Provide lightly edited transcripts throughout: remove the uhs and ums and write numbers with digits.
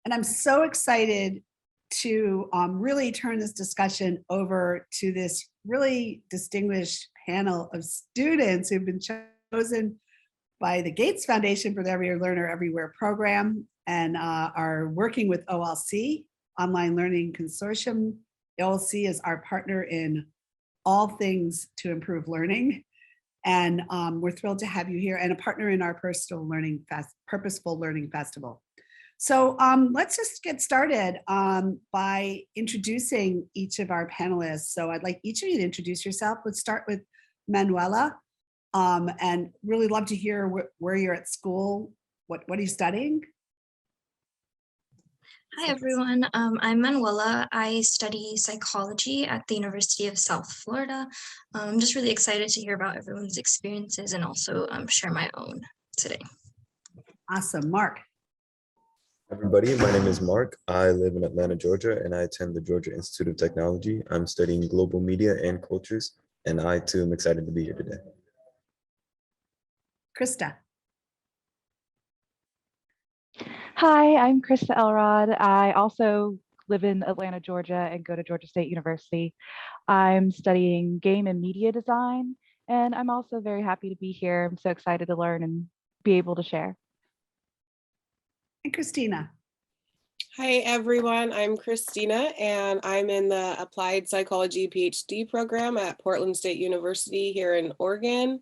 And I'm so excited to really turn this discussion over to this really distinguished panel of students who've been chosen by the Gates Foundation for the Every Learner Everywhere program and are working with OLC, Online Learning Consortium. OLC is our partner in all things to improve learning. And we're thrilled to have you here, and a partner in our Purposeful Learning Festival. So let's just get started by introducing each of our panelists. So I'd like each of you to introduce yourself. Let's start with Manuela, and really love to hear where you're at school. What are you studying? Hi, everyone. I'm Manuela. I study psychology at the University of South Florida. I'm just really excited to hear about everyone's experiences and also share my own today. Awesome. Mark. Everybody, my name is Mark. I live in Atlanta, Georgia, and I attend the Georgia Institute of Technology. I'm studying global media and cultures, and I too am excited to be here today. Krista. Hi, I'm Krista Elrod. I also live in Atlanta, Georgia, and go to Georgia State University. I'm studying game and media design, and I'm also very happy to be here. I'm so excited to learn and be able to share. And Christina. Hi, everyone. I'm Christina, and I'm in the Applied Psychology PhD program at Portland State University here in Oregon.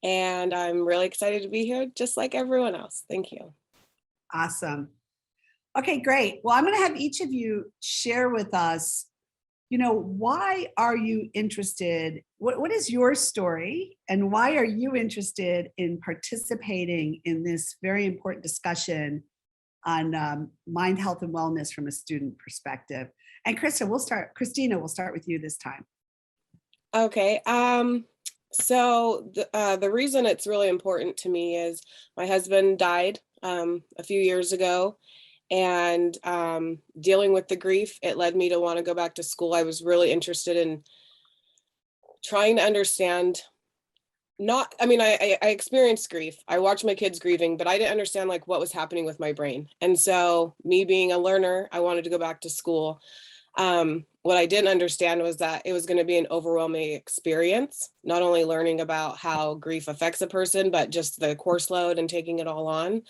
And I'm really excited to be here, just like everyone else. Thank you. Awesome. Okay, great. Well, I'm going to have each of you share with us, why are you interested? What is your story, and why are you interested in participating in this very important discussion on mind, health, and wellness from a student perspective? And Christina, we'll start with you this time. Okay. So the reason it's really important to me is my husband died a few years ago, and dealing with the grief, it led me to want to go back to school. I was really interested in trying to understand. I experienced grief. I watched my kids grieving, but I didn't understand what was happening with my brain. And so me being a learner, I wanted to go back to school. What I didn't understand was that it was going to be an overwhelming experience, not only learning about how grief affects a person, but just the course load and taking it all on.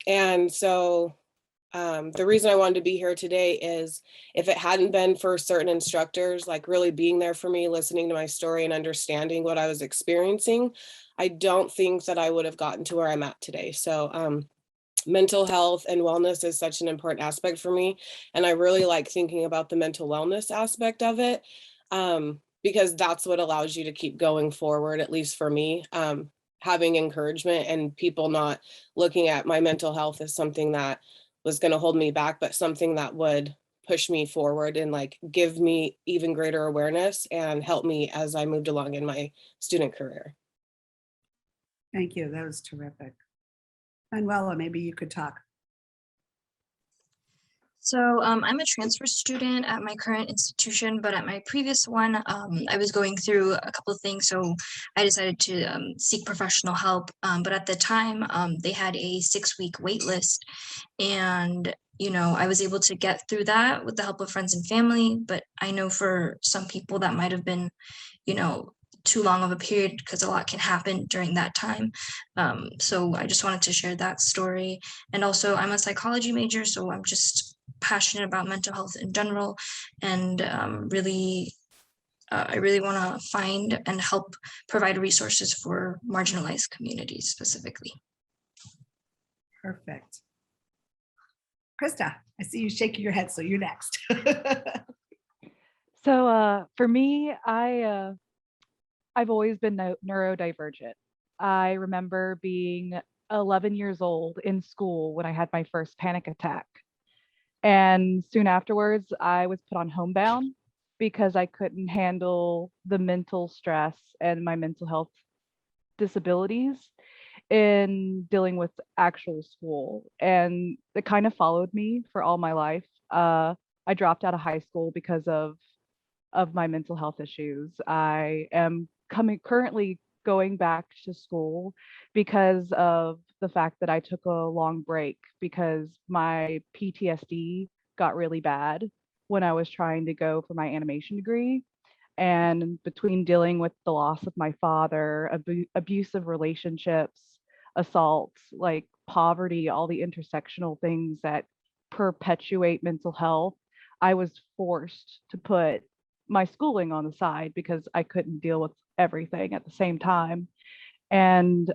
And so the reason I wanted to be here today is if it hadn't been for certain instructors, really being there for me, listening to my story and understanding what I was experiencing, I don't think that I would have gotten to where I'm at today. So mental health and wellness is such an important aspect for me. And I really like thinking about the mental wellness aspect of it, because that's what allows you to keep going forward, at least for me. Having encouragement and people not looking at my mental health as something that was going to hold me back, but something that would push me forward and give me even greater awareness and help me as I moved along in my student career. Thank you. That was terrific. Manuela, maybe you could talk. So I'm a transfer student at my current institution, but at my previous one, I was going through a couple of things. So I decided to seek professional help. But at the time, they had a 6-week wait list. And, I was able to get through that with the help of friends and family. But I know for some people that might have been, too long of a period because a lot can happen during that time. So I just wanted to share that story. And also I'm a psychology major, so I'm just passionate about mental health in general, and I really want to find and help provide resources for marginalized communities specifically. Perfect. Krista, I see you shaking your head, so you're next. So for me, I've always been neurodivergent. I remember being 11 years old in school when I had my first panic attack. And soon afterwards, I was put on homebound because I couldn't handle the mental stress and my mental health disabilities in dealing with actual school. And it kind of followed me for all my life. I dropped out of high school because of my mental health issues. I am currently going back to school because of the fact that I took a long break because my PTSD got really bad when I was trying to go for my animation degree. And between dealing with the loss of my father, abusive relationships, assaults, like poverty, all the intersectional things that perpetuate mental health, I was forced to put my schooling on the side because I couldn't deal with everything at the same time. And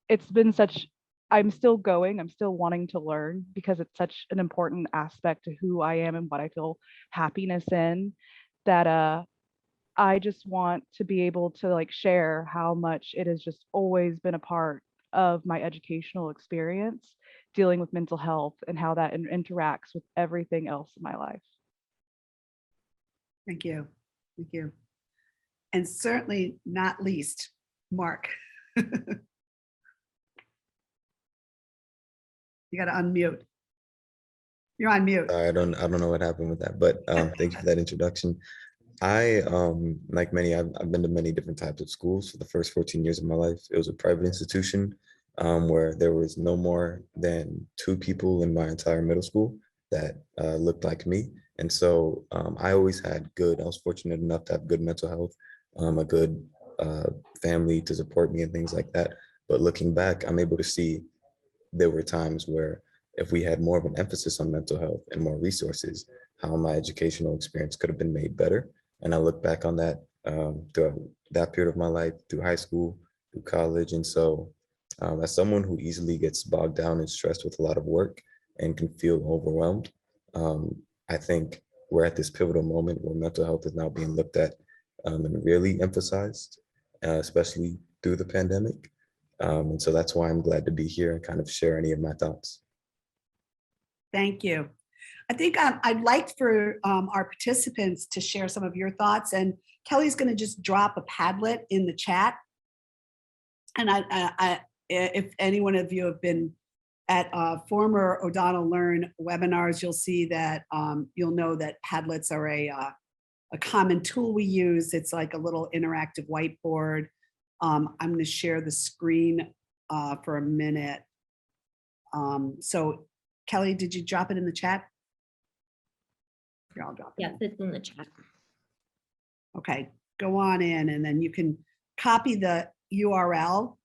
it's been such, I'm still going, I'm still wanting to learn because it's such an important aspect to who I am and what I feel happiness in that I just want to be able to like share how much it has just always been a part of my educational experience dealing with mental health and how that interacts with everything else in my life. Thank you. Thank you. And certainly not least, Mark. You got to unmute. You're on mute. I don't know what happened with that, but thank you for that introduction. I, like many, I've been to many different types of schools for the first 14 years of my life. It was a private institution where there was no more than 2 people in my entire middle school that looked like me. And so I always had I was fortunate enough to have good mental health, a good family to support me and things like that. But looking back, I'm able to see there were times where if we had more of an emphasis on mental health and more resources, how my educational experience could have been made better. And I look back on that throughout that period of my life, through high school, through college. And so as someone who easily gets bogged down and stressed with a lot of work and can feel overwhelmed, I think we're at this pivotal moment where mental health is now being looked at and really emphasized, especially through the pandemic. And so that's why I'm glad to be here and kind of share any of my thoughts. Thank you. I think I'd like for our participants to share some of your thoughts, and Kelly's going to just drop a Padlet in the chat. And if any one of you have been at former O'Donnell Learn webinars, you'll see that you'll know that Padlets are a common tool we use. It's like a little interactive whiteboard. I'm going to share the screen for a minute. So Kelly, did you drop it in the chat? Here, I'll drop it. Yes, it's in the chat. Okay, go on in and then you can copy the URL.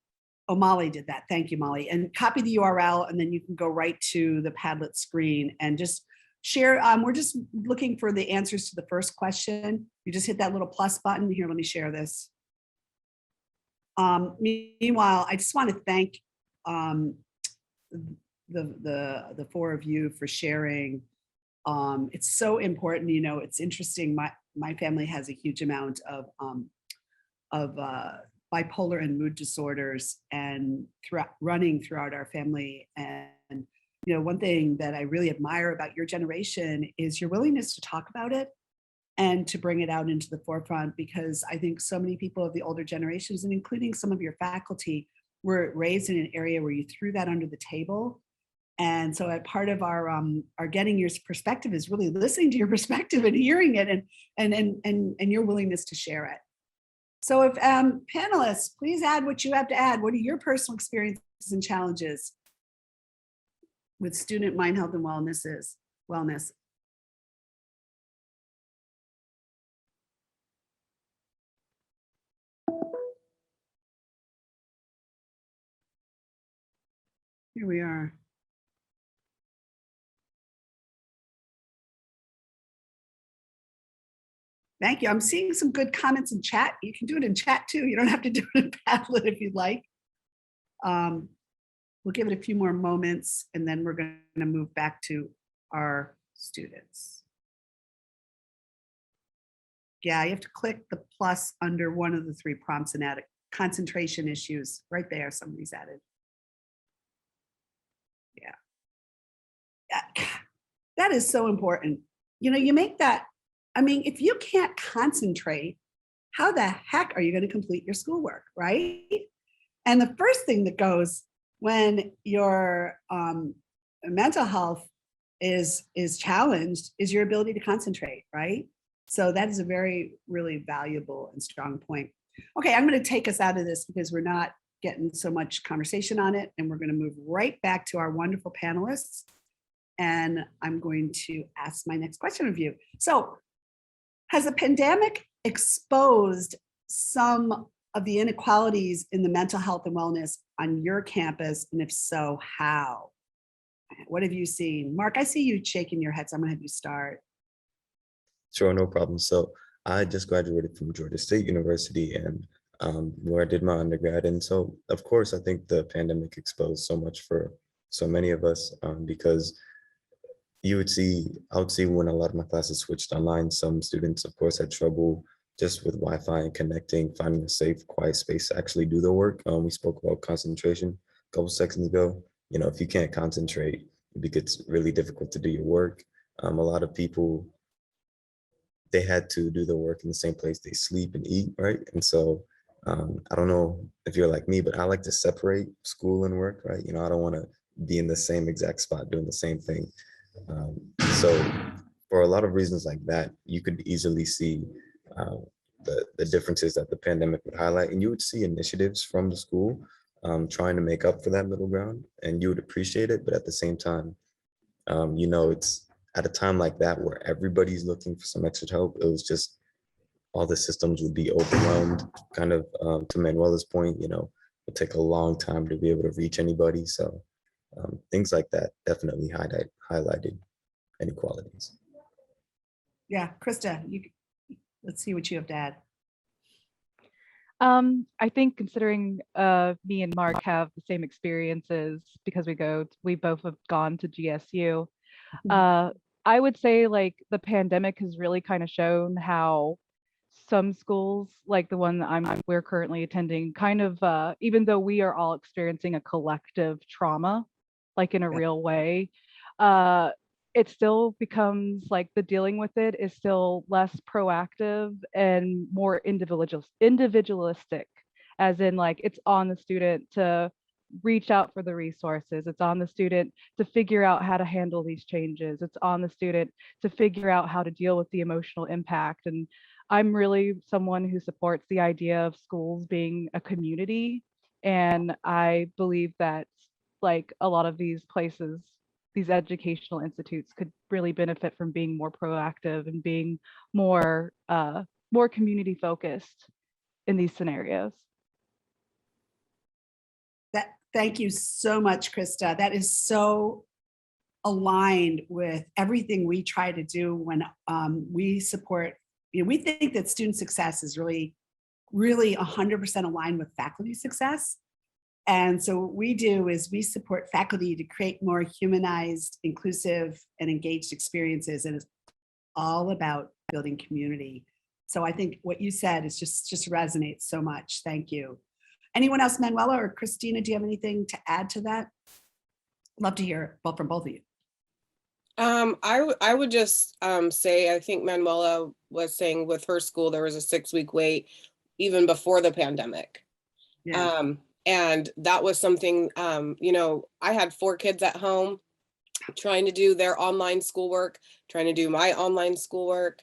Oh, Molly did that. Thank you, Molly. And copy the URL and then you can go right to the Padlet screen and just share. We're just looking for the answers to the first question. You just hit that little plus button. Here, let me share this. Meanwhile, I just want to thank the 4 of you for sharing. It's so important. You know, it's interesting. My family has a huge amount of bipolar and mood disorders, and running throughout our family. And you know, one thing that I really admire about your generation is your willingness to talk about it and to bring it out into the forefront, because I think so many people of the older generations, and including some of your faculty, were raised in an area where you threw that under the table. And so a part of our getting your perspective is really listening to your perspective and hearing it and your willingness to share it. So if panelists, please add what you have to add. What are your personal experiences and challenges with student mind health and wellness? Here we are. Thank you. I'm seeing some good comments in chat. You can do it in chat too. You don't have to do it in Padlet if you'd like. We'll give it a few more moments and then we're going to move back to our students. Yeah, you have to click the plus under one of the 3 prompts and add a concentration issues right there. Somebody's added. Yeah. That is so important. You know, you make that. I mean, if you can't concentrate, how the heck are you going to complete your schoolwork, right? And the first thing that goes when your mental health is challenged is your ability to concentrate, right? So that is a very, really valuable and strong point. Okay, I'm going to take us out of this because we're not getting so much conversation on it, and we're going to move right back to our wonderful panelists. And I'm going to ask my next question of you. So, has the pandemic exposed some of the inequalities in the mental health and wellness on your campus? And if so, how? What have you seen? Mark, I see you shaking your head, so I'm going to have you start. Sure, no problem. So I just graduated from Georgia State University, and where I did my undergrad. And so, of course, I think the pandemic exposed so much for so many of us, because I would see when a lot of my classes switched online, some students, of course, had trouble just with Wi-Fi and connecting, finding a safe, quiet space to actually do the work. We spoke about concentration a couple seconds ago. You know, if you can't concentrate, it gets really difficult to do your work. A lot of people, they had to do the work in the same place they sleep and eat, right? And so I don't know if you're like me, but I like to separate school and work, right? You know, I don't want to be in the same exact spot doing the same thing. So for a lot of reasons like that, you could easily see uh, the differences that the pandemic would highlight, and you would see initiatives from the school trying to make up for that middle ground, and you would appreciate it. But at the same time, you know, it's at a time like that where everybody's looking for some extra help. It was just all the systems would be overwhelmed, kind of to Manuela's point, you know, it would take a long time to be able to reach anybody. So things like that definitely highlighted inequalities. Yeah, Krista, let's see what you have to add. I think considering me and Mark have the same experiences because we both have gone to GSU. I would say like the pandemic has really kind of shown how some schools, like the one that we're currently attending, kind of even though we are all experiencing a collective trauma, like in a real way, it still becomes like the dealing with it is still less proactive and more individualistic, as in like it's on the student to reach out for the resources. It's on the student to figure out how to handle these changes. It's on the student to figure out how to deal with the emotional impact. And I'm really someone who supports the idea of schools being a community. And I believe that like a lot of these places, these educational institutes could really benefit from being more proactive and being more more community focused in these scenarios. Thank you so much, Krista. That is so aligned with everything we try to do when we support, you know, we think that student success is really 100% aligned with faculty success. And so what we do is we support faculty to create more humanized, inclusive, and engaged experiences. And it's all about building community. So I think what you said is just resonates so much. Thank you. Anyone else, Manuela or Christina, do you have anything to add to that? Love to hear from both of you. I would just say, I think Manuela was saying with her school, there was a 6-week wait even before the pandemic. Yeah. And that was something, you know, I had 4 kids at home trying to do their online schoolwork, trying to do my online schoolwork.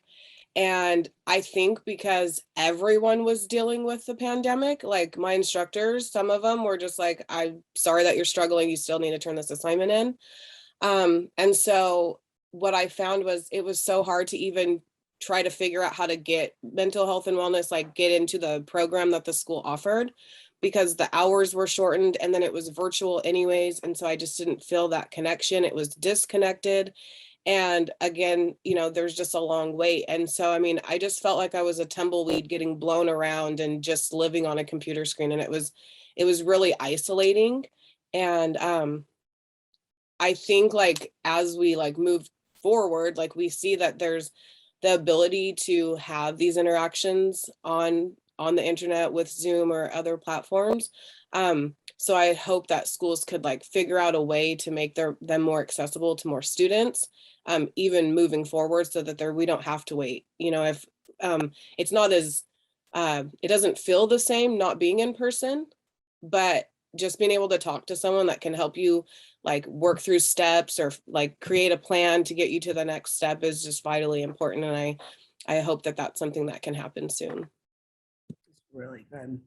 And I think because everyone was dealing with the pandemic, like my instructors, some of them were just like, I'm sorry that you're struggling, you still need to turn this assignment in. And so what I found was it was so hard to even try to figure out how to get mental health and wellness, like get into the program that the school offered, because the hours were shortened and then it was virtual anyways. And so I just didn't feel that connection. It was disconnected. And again, you know, there's just a long wait. And so, I mean, I just felt like I was a tumbleweed getting blown around and just living on a computer screen. And it was really isolating. And I think like, as we like move forward, like we see that there's the ability to have these interactions on the internet with Zoom or other platforms. So I hope that schools could like figure out a way to make them more accessible to more students, even moving forward, so that we don't have to wait. You know, if it's not as, it doesn't feel the same not being in person, but just being able to talk to someone that can help you like work through steps or like create a plan to get you to the next step is just vitally important. And I hope that that's something that can happen soon. really good.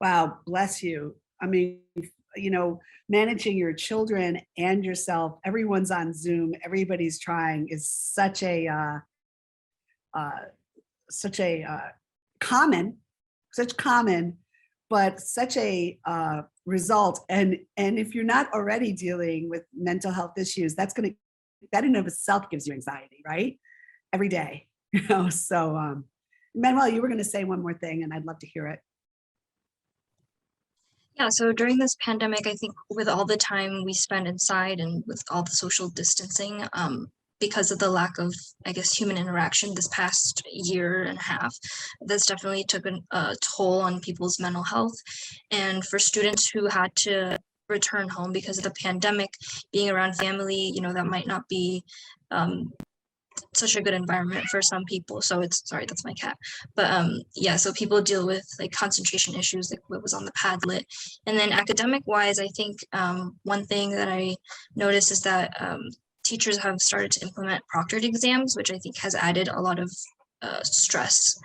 Wow, bless you. I mean, managing your children and yourself, everyone's on Zoom, everybody's trying is such a common, but such a result. And if you're not already dealing with mental health issues, that in and of itself gives you anxiety, right? Every day, So, Manuel, you were going to say one more thing, and I'd love to hear it. Yeah, so during this pandemic, I think with all the time we spend inside and with all the social distancing, because of the lack of, I guess, human interaction this past year and a half, this definitely took a toll on people's mental health. And for students who had to return home because of the pandemic, being around family, that might not be such a good environment for some people. So sorry, that's my cat. But yeah, so people deal with like concentration issues, like what was on the Padlet. And then academic wise, I think one thing that I noticed is that teachers have started to implement proctored exams, which I think has added a lot of stress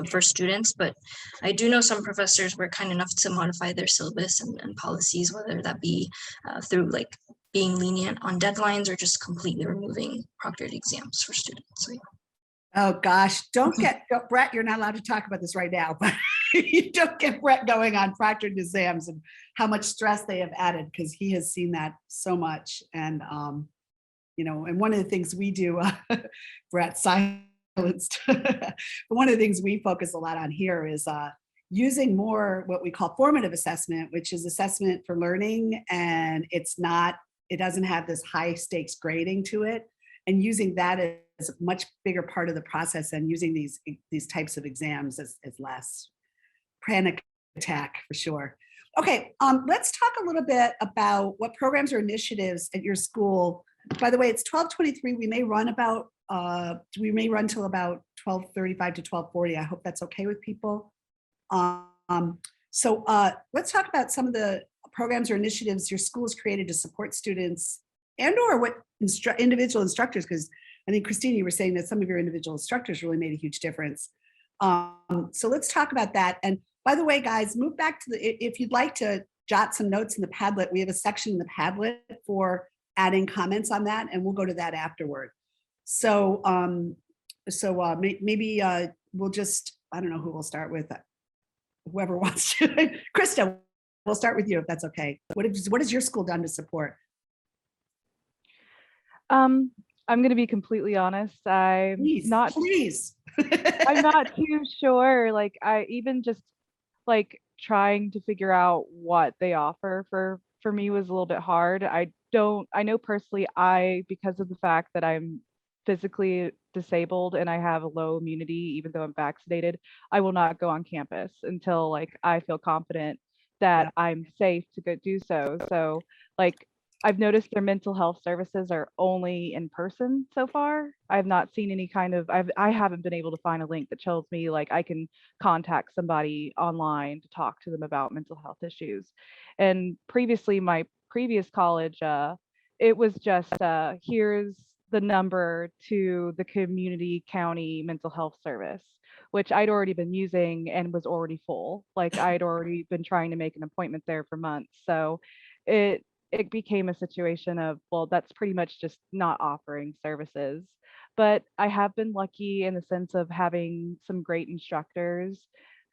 for students. But I do know some professors were kind enough to modify their syllabus and policies, whether that be through like being lenient on deadlines or just completely removing proctored exams for students. So, yeah. Oh gosh, Brett, you're not allowed to talk about this right now, but you don't get Brett going on proctored exams and how much stress they have added, because he has seen that so much. And, and one of the things we do, Brett silenced, but one of the things we focus a lot on here is using more what we call formative assessment, which is assessment for learning. And it doesn't have this high stakes grading to it, and using that as a much bigger part of the process, and using these types of exams as less panic attack for sure. Okay, let's talk a little bit about what programs or initiatives at your school. By the way, it's 12:23. We may run till about 12:35 to 12:40. I hope that's okay with people. So let's talk about some of the programs or initiatives your school has created to support students, and or what individual instructors, because I think, Christine, you were saying that some of your individual instructors really made a huge difference. So let's talk about that. And by the way, guys, move back to if you'd like to jot some notes in the Padlet, we have a section in the Padlet for adding comments on that, and we'll go to that afterward. So, maybe we'll just, I don't know who we'll start with, whoever wants to. Krista, we'll start with you if that's okay. What has your school done to support? I'm going to be completely honest. Please. I'm not too sure. Like, I even just like trying to figure out what they offer for me was a little bit hard. I know personally, because of the fact that I'm physically disabled and I have a low immunity, even though I'm vaccinated, I will not go on campus until like I feel confident that I'm safe to go do so. So like I've noticed their mental health services are only in person so far. I've not seen any kind of, I haven't been able to find a link that tells me like I can contact somebody online to talk to them about mental health issues. And previously, my previous college, it was just here's the number to the community county mental health service, which I'd already been using and was already full. Like I'd already been trying to make an appointment there for months. So it became a situation of, well, that's pretty much just not offering services. But I have been lucky in the sense of having some great instructors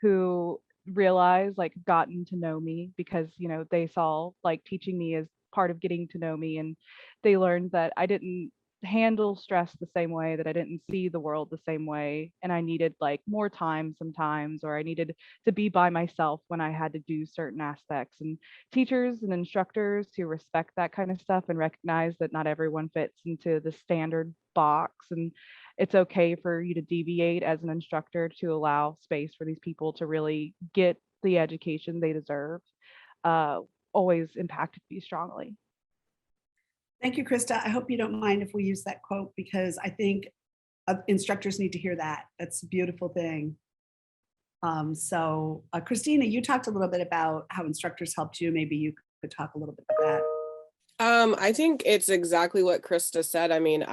who gotten to know me, because they saw like teaching me as part of getting to know me, and they learned that I didn't handle stress the same way, that I didn't see the world the same way, and I needed like more time sometimes, or I needed to be by myself when I had to do certain aspects. And teachers and instructors who respect that kind of stuff and recognize that not everyone fits into the standard box, and it's okay for you to deviate as an instructor to allow space for these people to really get the education they deserve, always impacted me strongly. Thank you, Krista. I hope you don't mind if we use that quote, because I think instructors need to hear that. That's a beautiful thing. Christina, you talked a little bit about how instructors helped you. Maybe you could talk a little bit about that. I think it's exactly what Krista said. I mean,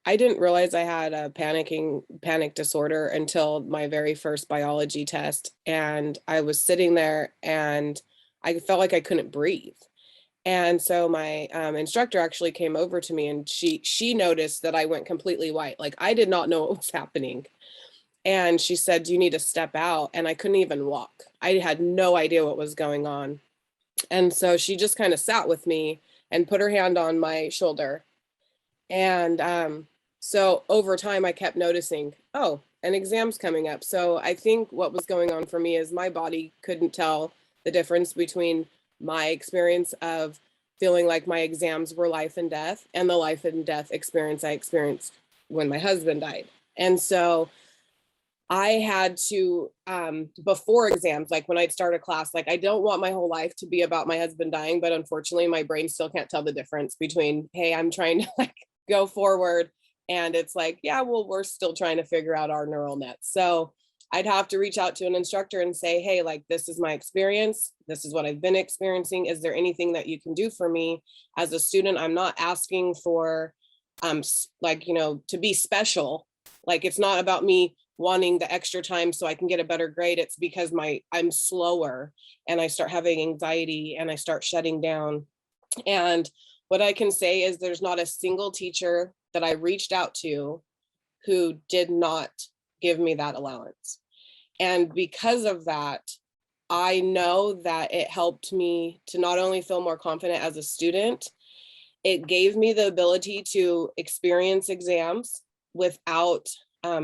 I didn't realize I had a panic disorder until my very first biology test. And I was sitting there and I felt like I couldn't breathe. And so my instructor actually came over to me, and she noticed that I went completely white. Like, I did not know what was happening. And she said, "You need to step out." And I couldn't even walk. I had no idea what was going on. And so she just kind of sat with me and put her hand on my shoulder. And so over time, I kept noticing, oh, an exam's coming up. So I think what was going on for me is my body couldn't tell the difference between my experience of feeling like my exams were life and death and the life and death experience I experienced when my husband died. And so I had to, before exams, like when I'd start a class, like I don't want my whole life to be about my husband dying, but unfortunately my brain still can't tell the difference between, hey, I'm trying to like go forward, and it's like, yeah, well, we're still trying to figure out our neural nets. So I'd have to reach out to an instructor and say, hey, like, this is my experience. This is what I've been experiencing. Is there anything that you can do for me as a student? I'm not asking for, like, you know, to be special. Like, it's not about me wanting the extra time so I can get a better grade. It's because I'm slower and I start having anxiety and I start shutting down. And what I can say is there's not a single teacher that I reached out to who did not give me that allowance. And because of that, I know that it helped me to not only feel more confident as a student, it gave me the ability to experience exams without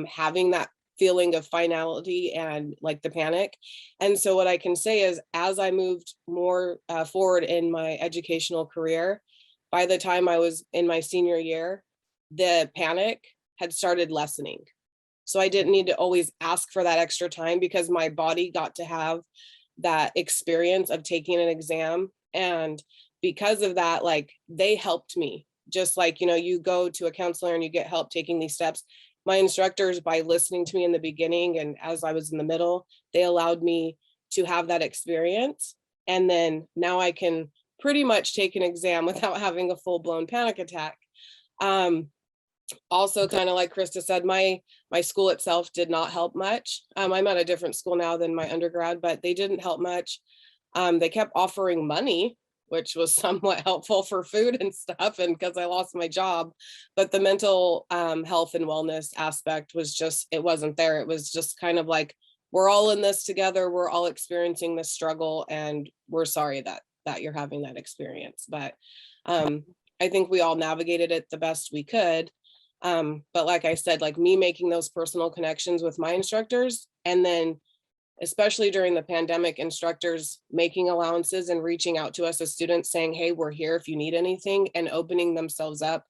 having that feeling of finality and like the panic. And so what I can say is, as I moved more forward in my educational career, by the time I was in my senior year, the panic had started lessening. So I didn't need to always ask for that extra time because my body got to have that experience of taking an exam. And because of that, like, they helped me. Just like, you know, you go to a counselor and you get help taking these steps. My instructors, by listening to me in the beginning and as I was in the middle, they allowed me to have that experience. And then now I can pretty much take an exam without having a full-blown panic attack. Also, kind of like Krista said, my school itself did not help much. I'm at a different school now than my undergrad, but they didn't help much. They kept offering money, which was somewhat helpful for food and stuff, and because I lost my job. But the mental health and wellness aspect was just, it wasn't there. It was just kind of like, we're all in this together. We're all experiencing this struggle, and we're sorry that you're having that experience. But I think we all navigated it the best we could. But like I said, like, me making those personal connections with my instructors, and then especially during the pandemic, instructors making allowances and reaching out to us as students saying, hey, we're here if you need anything, and opening themselves up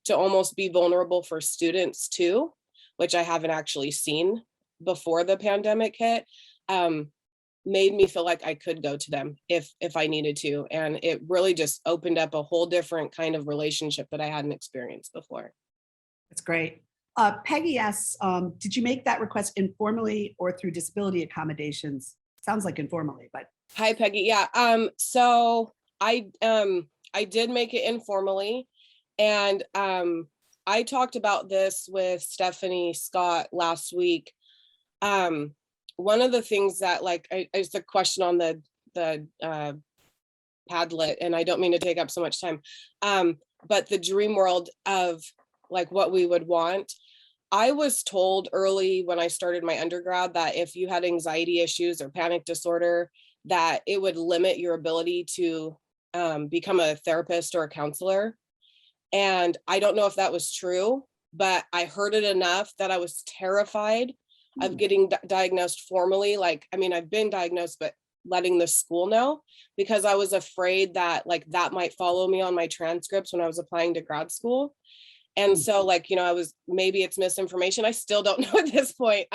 to almost be vulnerable for students too, which I haven't actually seen before the pandemic hit, made me feel like I could go to them if I needed to. And it really just opened up a whole different kind of relationship that I hadn't experienced before. That's great. Peggy asks, did you make that request informally or through disability accommodations? Sounds like informally, but. Hi, Peggy. Yeah. So I did make it informally, and I talked about this with Stephanie Scott last week. One of the things that, like, is the question on the Padlet, and I don't mean to take up so much time, but the dream world of like what we would want. I was told early when I started my undergrad that if you had anxiety issues or panic disorder, that it would limit your ability to become a therapist or a counselor. And I don't know if that was true, but I heard it enough that I was terrified of getting diagnosed formally. Like, I mean, I've been diagnosed, but letting the school know, because I was afraid that like that might follow me on my transcripts when I was applying to grad school. And so, like, you know, maybe it's misinformation. I still don't know at this point.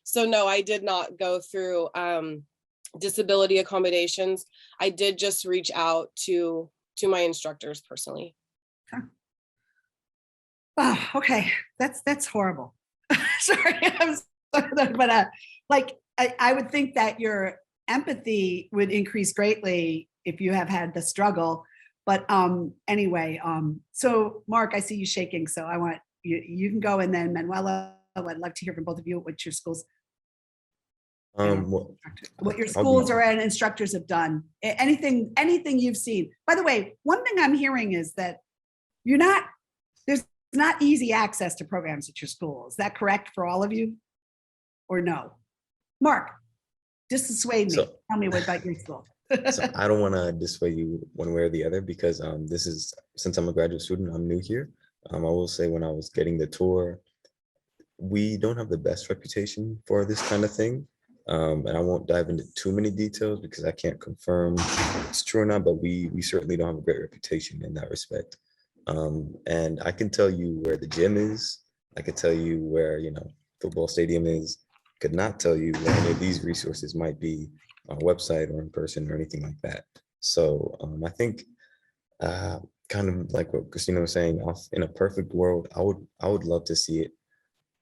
So no, I did not go through disability accommodations. I did just reach out to my instructors personally. Huh. Oh, okay. That's horrible. Sorry, I'm sorry, but like, I would think that your empathy would increase greatly if you have had the struggle. But anyway, so Mark, I see you shaking, so I want you can go, and then Manuela, I'd love to hear from both of you what your schools, Well, what your I'll be- schools or and instructors have done. Anything you've seen. By the way, one thing I'm hearing is that there's not easy access to programs at your school. Is that correct for all of you? Or no? Mark, dissuade me. So- Tell me what about your school. So I don't want to dissuade you one way or the other because since I'm a graduate student, I'm new here. I will say when I was getting the tour, we don't have the best reputation for this kind of thing. And I won't dive into too many details because I can't confirm it's true or not, but we certainly don't have a great reputation in that respect. And I can tell you where the gym is. I could tell you where, football stadium is. Could not tell you where any of these resources might be on a website or in person or anything like that. So I think kind of like what Christina was saying, in a perfect world, I would love to see it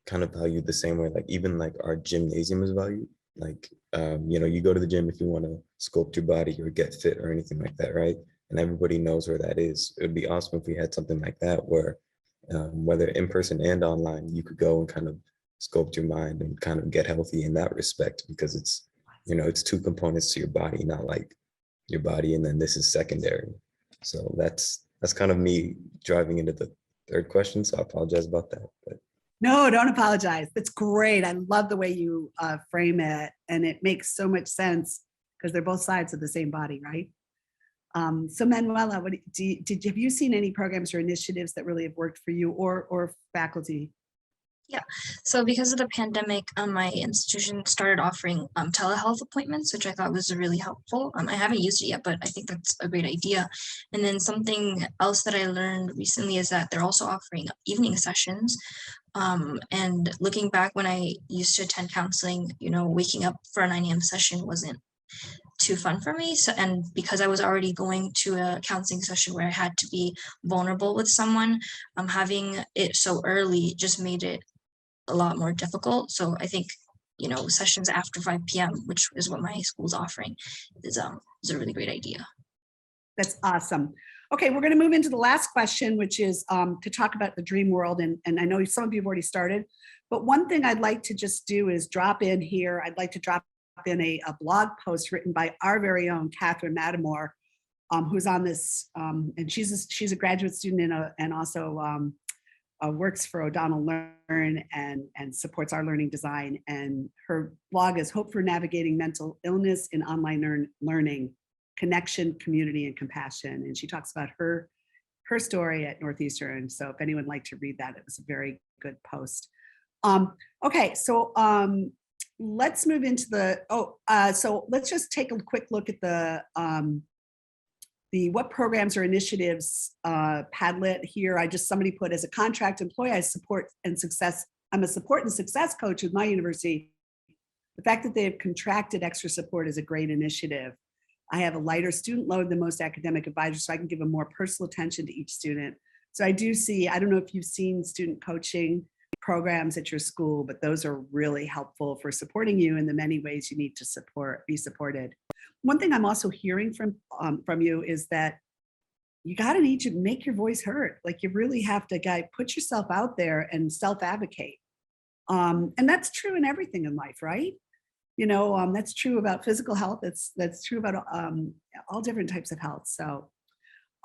kind of valued the same way, like even like our gymnasium is valued. Like, you go to the gym if you want to sculpt your body or get fit or anything like that, right? And everybody knows where that is. It would be awesome if we had something like that where whether in person and online, you could go and kind of sculpt your mind and kind of get healthy in that respect because it's two components to your body, not like your body and then this is secondary. So that's kind of me driving into the third question. So I apologize about that. But No, don't apologize. That's great. I love the way you frame it, and it makes so much sense because they're both sides of the same body, right? So Manuela, have you seen any programs or initiatives that really have worked for you or faculty? Yeah, so because of the pandemic, my institution started offering telehealth appointments, which I thought was really helpful. I haven't used it yet, but I think that's a great idea. And then something else that I learned recently is that they're also offering evening sessions. And looking back when I used to attend counseling, waking up for a 9 a.m. session wasn't too fun for me. So, and because I was already going to a counseling session where I had to be vulnerable with someone, having it so early just made it a lot more difficult. So I think, sessions after 5 p.m., which is what my school's offering, is a really great idea. That's awesome. Okay, we're going to move into the last question, which is to talk about the dream world. And I know some of you have already started, but one thing I'd like to just do is drop in here. I'd like to drop in a blog post written by our very own Catherine Matamore, who's on this, and she's a graduate student and also works for O'Donnell Learn and supports our learning design. And her blog is Hope for Navigating Mental Illness in Online Learning, Connection, Community, and Compassion. And she talks about her story at Northeastern. So if anyone would like to read that, it was a very good post. Okay, so let's move into so let's just take a quick look at the what programs or initiatives Padlet here. Somebody put as a contract employee, I'm a support and success coach with my university. The fact that they have contracted extra support is a great initiative. I have a lighter student load than most academic advisors, so I can give a more personal attention to each student. So I do see, I don't know if you've seen student coaching programs at your school, but those are really helpful for supporting you in the many ways you need to be supported. One thing I'm also hearing from you is that you need to make your voice heard. Like you really have to put yourself out there and self-advocate. And that's true in everything in life, right? That's true about physical health. That's true about all different types of health. So,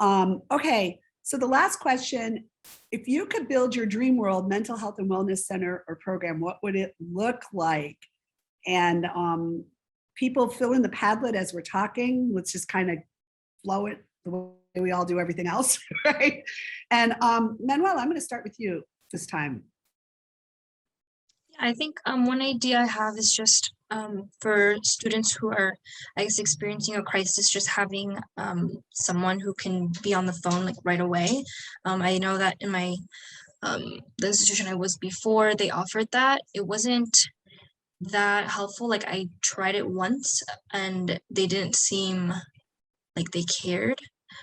okay. So the last question, if you could build your dream world mental health and wellness center or program, what would it look like? And people fill in the Padlet as we're talking. Let's just kind of flow it the way we all do everything else, right? And Manuel, I'm going to start with you this time. I think one idea I have is just for students who are, experiencing a crisis, just having someone who can be on the phone like right away. I know that in my the institution I was before, they offered that. It wasn't that helpful. Like I tried it once and they didn't seem like they cared.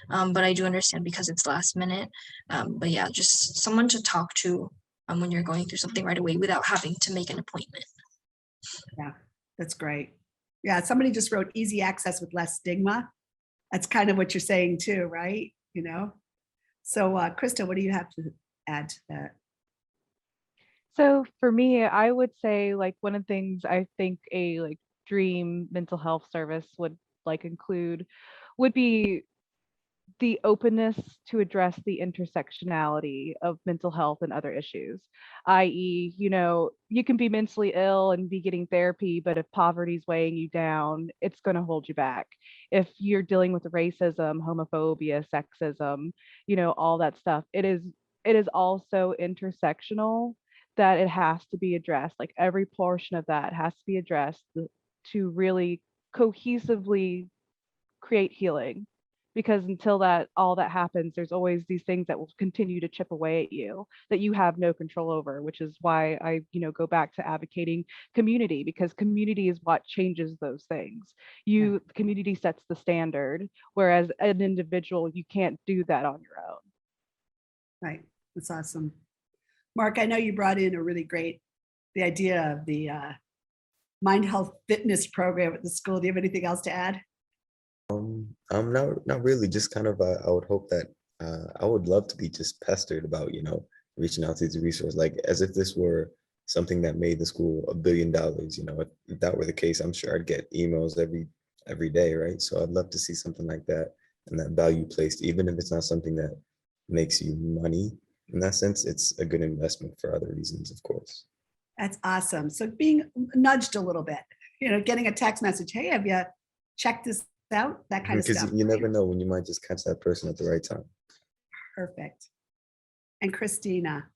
But I do understand because it's last minute. But yeah, just someone to talk to when you're going through something right away without having to make an appointment. Yeah, that's great. Yeah, somebody just wrote easy access with less stigma. That's kind of what you're saying too, right? So Krista, what do you have to add to that? So for me, I would say like one of the things I think a like dream mental health service would like include would be the openness to address the intersectionality of mental health and other issues, i.e., you can be mentally ill and be getting therapy, but if poverty's weighing you down, it's going to hold you back. If you're dealing with racism, homophobia, sexism, all that stuff, it is also intersectional that it has to be addressed. Like every portion of that has to be addressed to really cohesively create healing, because until that all that happens, there's always these things that will continue to chip away at you that you have no control over, which is why I go back to advocating community, because community is what changes those things. Community sets the standard, whereas an individual, you can't do that on your own. Right. That's awesome. Mark, I know you brought in the idea of the mind health fitness program at the school. Do you have anything else to add? Not really. Just kind of, I would hope that I would love to be just pestered about, reaching out to these resources, like as if this were something that made the school $1 billion. If that were the case, I'm sure I'd get emails every day, right? So I'd love to see something like that and that value placed, even if it's not something that makes you money. In that sense, it's a good investment for other reasons, of course. That's awesome. So being nudged a little bit, getting a text message, hey, have you checked this out? That kind of Because stuff. you never know when you might just catch that person at the right time. Perfect. And Christina.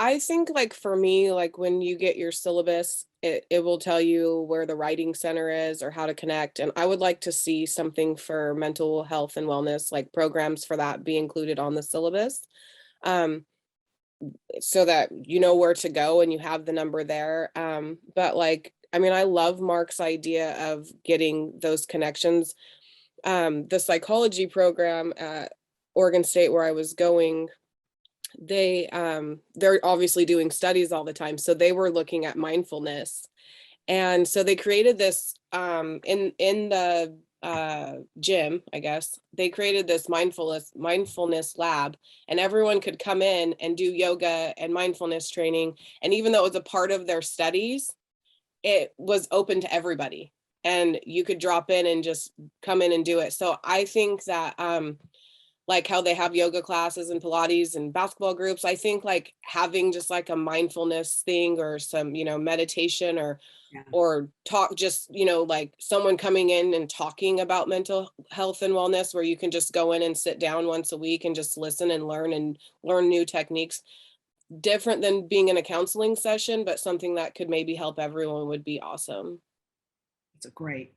I think like for me, like when you get your syllabus, it will tell you where the writing center is or how to connect. And I would like to see something for mental health and wellness, like programs for that be included on the syllabus. So that you know where to go and you have the number there. But like, I mean, I love Mark's idea of getting those connections. The psychology program at Oregon State where I was going, they're obviously doing studies all the time. So they were looking at mindfulness. And so they created this in the gym, I guess. They created this mindfulness lab, and everyone could come in and do yoga and mindfulness training. And even though it was a part of their studies, it was open to everybody. And you could drop in and just come in and do it. So I think that like how they have yoga classes and Pilates and basketball groups, I think like having just like a mindfulness thing or some, meditation or talk, just, like someone coming in and talking about mental health and wellness, where you can just go in and sit down once a week and just listen and learn new techniques, different than being in a counseling session, but something that could maybe help everyone would be awesome. That's great.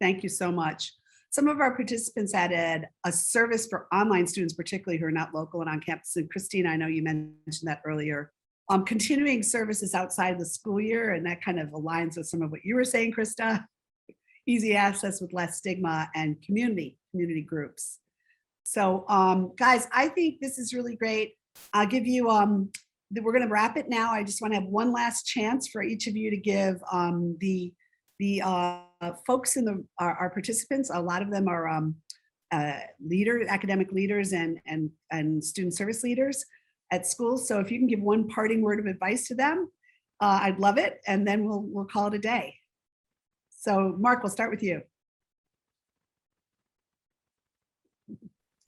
Thank you so much. Some of our participants added a service for online students, particularly who are not local and on campus. And Christina, I know you mentioned that earlier. Continuing services outside the school year, and that kind of aligns with some of what you were saying, Krista. Easy access with less stigma and community groups. So guys, I think this is really great. I'll give you, we're going to wrap it now. I just want to have one last chance for each of you to give the folks in our participants. A lot of them are academic leaders and student service leaders at schools. So if you can give one parting word of advice to them, I'd love it. And then we'll call it a day. So Mark, we'll start with you.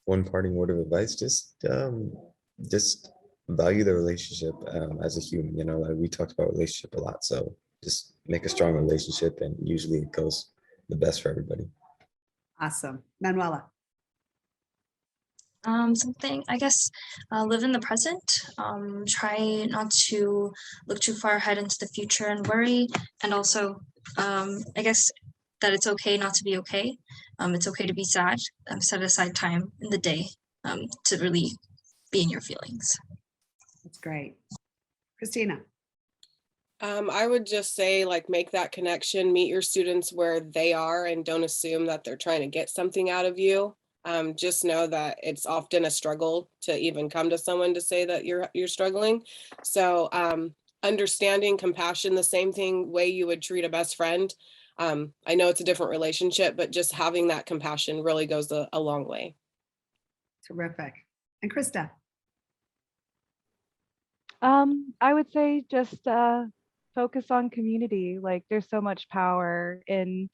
One parting word of advice, just value the relationship as a human. Like we talked about relationship a lot. So just make a strong relationship, and usually it goes the best for everybody. Awesome. Manuela. Something, I guess, live in the present. Try not to look too far ahead into the future and worry. And also, I guess that it's okay not to be okay. It's okay to be sad. Set aside time in the day to really be in your feelings. That's great. Christina. I would just say, like, make that connection, meet your students where they are, and don't assume that they're trying to get something out of you. Just know that it's often a struggle to even come to someone to say that you're struggling. So understanding, compassion, the same way you would treat a best friend. I know it's a different relationship, but just having that compassion really goes a long way. Terrific. And Krista. I would say just focus on community. Like there's so much power in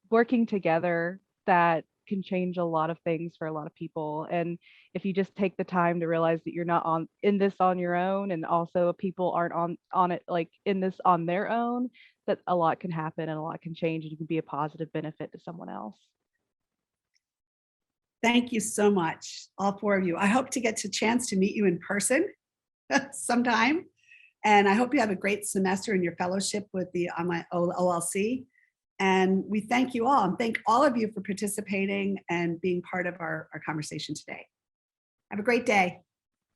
working together that can change a lot of things for a lot of people. And if you just take the time to realize that you're not on in this on your own, and also people aren't on it like in this on their own, that a lot can happen and a lot can change and you can be a positive benefit to someone else. Thank you so much, all four of you. I hope to get a chance to meet you in person sometime. And I hope you have a great semester in your fellowship with the online OLC. And we thank you all and thank all of you for participating and being part of our conversation today. Have a great day.